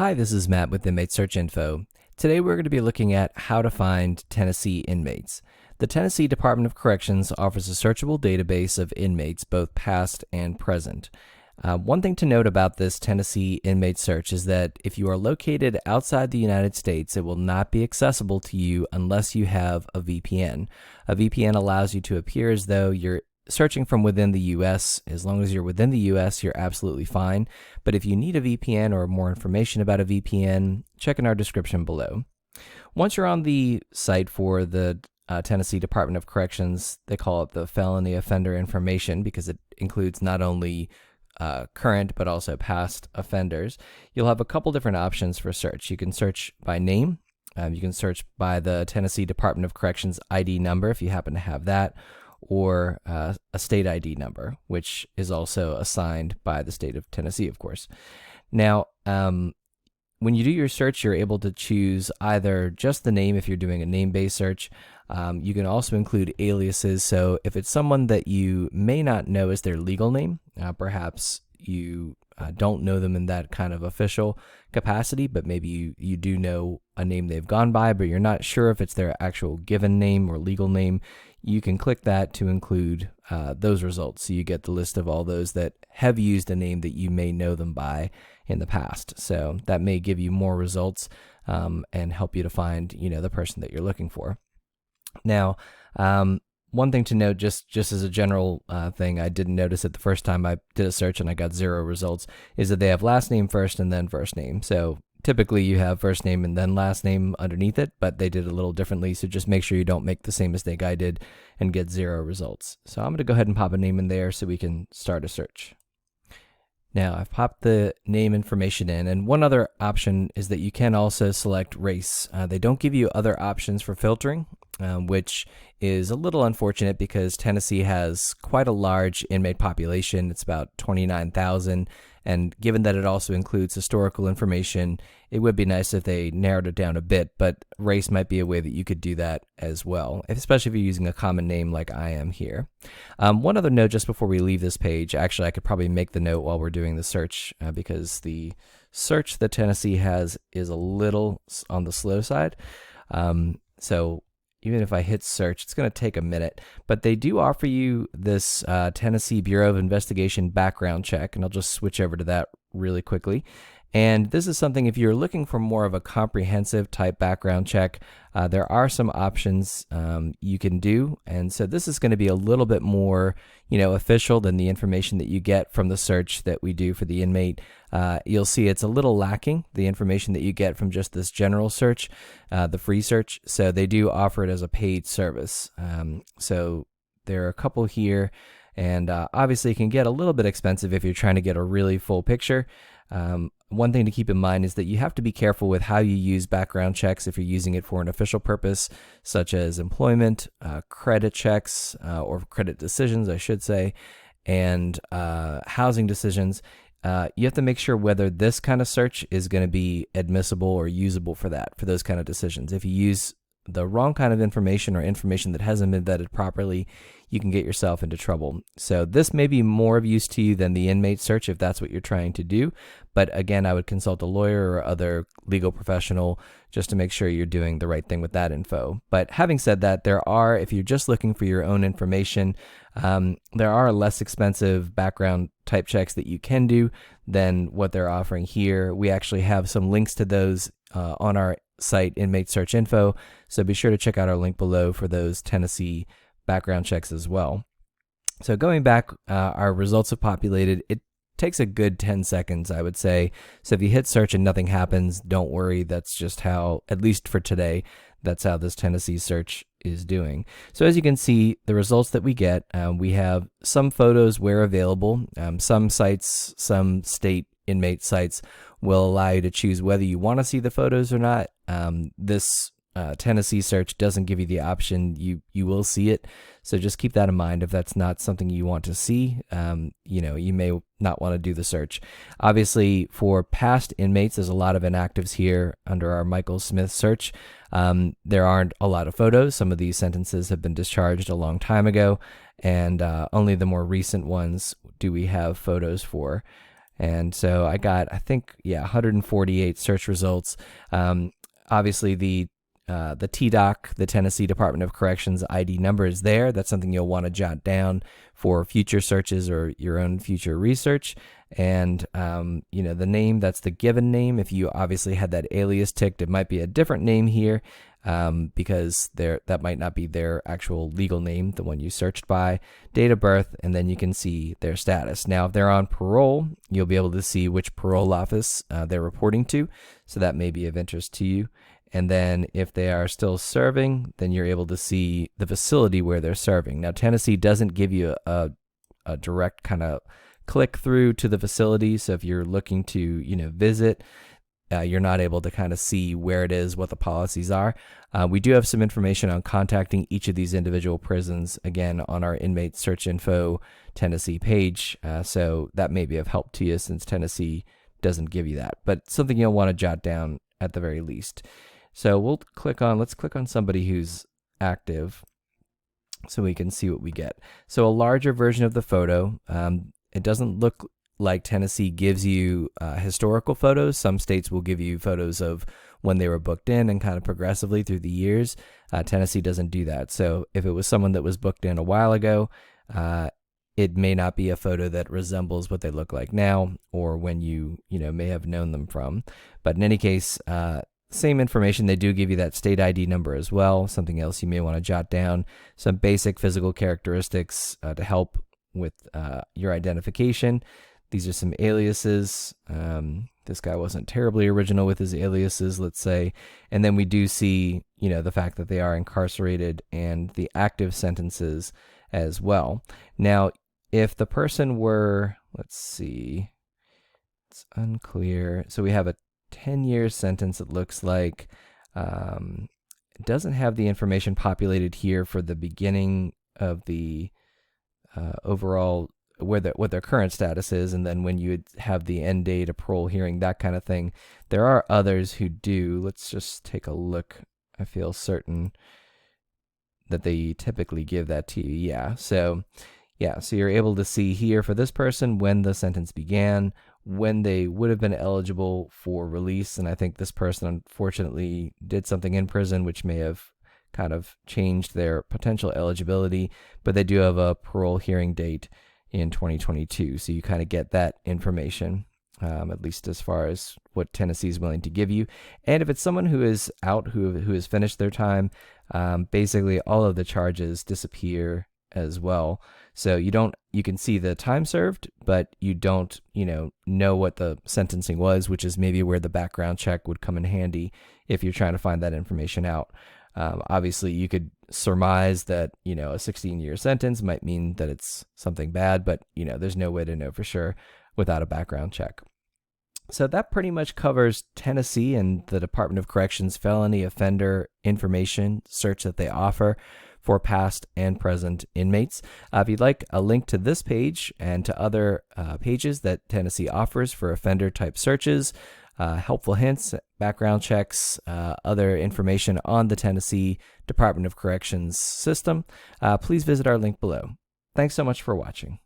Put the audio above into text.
Hi, this is Matt with Inmate Search Info. Today we're going to be looking at how to find Tennessee inmates. The Tennessee Department of Corrections offers a searchable database of inmates, both past and present. One thing to note about this Tennessee inmate search is that if you are located outside the United States, it will not be accessible to you unless you have a VPN. A VPN allows you to appear as though you're searching from within the US. As long as you're within the US, you're absolutely fine. But if you need a VPN or more information about a VPN, check in our description below. Once you're on the site for the Tennessee Department of Corrections, they call it the Felony Offender Information because it includes not only current but also past offenders. You'll have a couple different options for search. You can search by name. You can search by the Tennessee Department of Corrections ID number if you happen to have that, or a state ID number, which is also assigned by the state of Tennessee, of course. Now, when you do your search, you're able to choose either just the name if you're doing a name-based search. You can also include aliases. So if it's someone that you may not know as their legal name, perhaps you don't know them in that kind of official capacity, but maybe you do know a name they've gone by, but you're not sure if it's their actual given name or legal name, you can click that to include those results. So you get the list of all those that have used a name that you may know them by in the past. So that may give you more results and help you to find, the person that you're looking for. Now, one thing to note, just as a general thing, I didn't notice it the first time I did a search and I got 0 results, is that they have last name first and then first name. So typically you have first name and then last name underneath it, but they did it a little differently. So just make sure you don't make the same mistake I did and get 0 results. So I'm going to go ahead and pop a name in there so we can start a search. Now I've popped the name information in, and one other option is that you can also select race. They don't give you other options for filtering, which is a little unfortunate because Tennessee has quite a large inmate population. It's about 29,000, and given that it also includes historical information, it would be nice if they narrowed it down a bit, but race might be a way that you could do that as well, especially if you're using a common name like I am here. One other note just before we leave this page, actually I could probably make the note while we're doing the search because the search that Tennessee has is a little on the slow side. So even if I hit search, it's going to take a minute, but they do offer you this Tennessee Bureau of Investigation background check, and I'll just switch over to that really quickly. And this is something, if you're looking for more of a comprehensive type background check, there are some options you can do. And so this is going to be a little bit more, official than the information that you get from the search that we do for the inmate. You'll see it's a little lacking, the information that you get from just this general search, the free search. So they do offer it as a paid service. So there are a couple here, and obviously it can get a little bit expensive if you're trying to get a really full picture. One thing to keep in mind is that you have to be careful with how you use background checks if you're using it for an official purpose, such as employment, credit checks, or credit decisions, I should say, and housing decisions. You have to make sure whether this kind of search is going to be admissible or usable for those kind of decisions. If you use the wrong kind of information or information that hasn't been vetted properly, you can get yourself into trouble. So this may be more of use to you than the inmate search if that's what you're trying to do. But again, I would consult a lawyer or other legal professional just to make sure you're doing the right thing with that info. But having said that, if you're just looking for your own information, there are less expensive background type checks that you can do than what they're offering here. We actually have some links to those on our site, Inmate Search Info, so be sure to check out our link below for those Tennessee background checks as well. So going back, our results have populated. It takes a good 10 seconds, I would say. So if you hit search and nothing happens, don't worry. That's just how, at least for today, that's how this Tennessee search is doing. So as you can see, the results that we get, we have some photos where available. Some sites, some state inmate sites will allow you to choose whether you want to see the photos or not. This Tennessee search doesn't give you the option. You will see it, so just keep that in mind. If that's not something you want to see, you may not want to do the search. Obviously, for past inmates, there's a lot of inactives here under our Michael Smith search. There aren't a lot of photos. Some of these sentences have been discharged a long time ago, and only the more recent ones do we have photos for. And so I got, I think, 148 search results. Obviously, the TDOC, the Tennessee Department of Corrections ID number is there. That's something you'll want to jot down for future searches or your own future research. And, the name, that's the given name. If you obviously had that alias ticked, it might be a different name here because that might not be their actual legal name, the one you searched by, date of birth, and then you can see their status. Now, if they're on parole, you'll be able to see which parole office they're reporting to, so that may be of interest to you. And then if they are still serving, then you're able to see the facility where they're serving. Now, Tennessee doesn't give you a direct kind of click through to the facility. So if you're looking to, visit, you're not able to kind of see where it is, what the policies are. We do have some information on contacting each of these individual prisons, again, on our Inmate Search Info Tennessee page. So that may be of help to you since Tennessee doesn't give you that, but something you'll want to jot down at the very least. So let's click on somebody who's active so we can see what we get. So a larger version of the photo. It doesn't look like Tennessee gives you historical photos. Some states will give you photos of when they were booked in and kind of progressively through the years. Tennessee doesn't do that. So if it was someone that was booked in a while ago, it may not be a photo that resembles what they look like now or when you may have known them from. But in any case, same information. They do give you that state ID number as well. Something else you may want to jot down. Some basic physical characteristics to help with your identification. These are some aliases. This guy wasn't terribly original with his aliases, let's say. And then we do see, the fact that they are incarcerated and the active sentences as well. Now, if the person were, let's see, it's unclear. So we have a 10-year sentence, it looks like. It doesn't have the information populated here for the beginning of the overall what their current status is, and then when you would have the end date, a parole hearing, that kind of thing. There are others who do. Let's just take a look. I feel certain that they typically give that to you. So you're able to see here for this person when the sentence began, when they would have been eligible for release, and I think this person unfortunately did something in prison which may have kind of changed their potential eligibility, but they do have a parole hearing date in 2022, so you kind of get that information, at least as far as what Tennessee is willing to give you. And if it's someone who is out, who has finished their time, basically all of the charges disappear as well. So you can see the time served, but you don't, know what the sentencing was, which is maybe where the background check would come in handy if you're trying to find that information out. Obviously, you could surmise that, a 16-year sentence might mean that it's something bad, but, there's no way to know for sure without a background check. So that pretty much covers Tennessee and the Department of Corrections felony offender information search that they offer for past and present inmates. If you'd like a link to this page and to other pages that Tennessee offers for offender type searches, helpful hints, background checks, other information on the Tennessee Department of Corrections system, please visit our link below. Thanks so much for watching.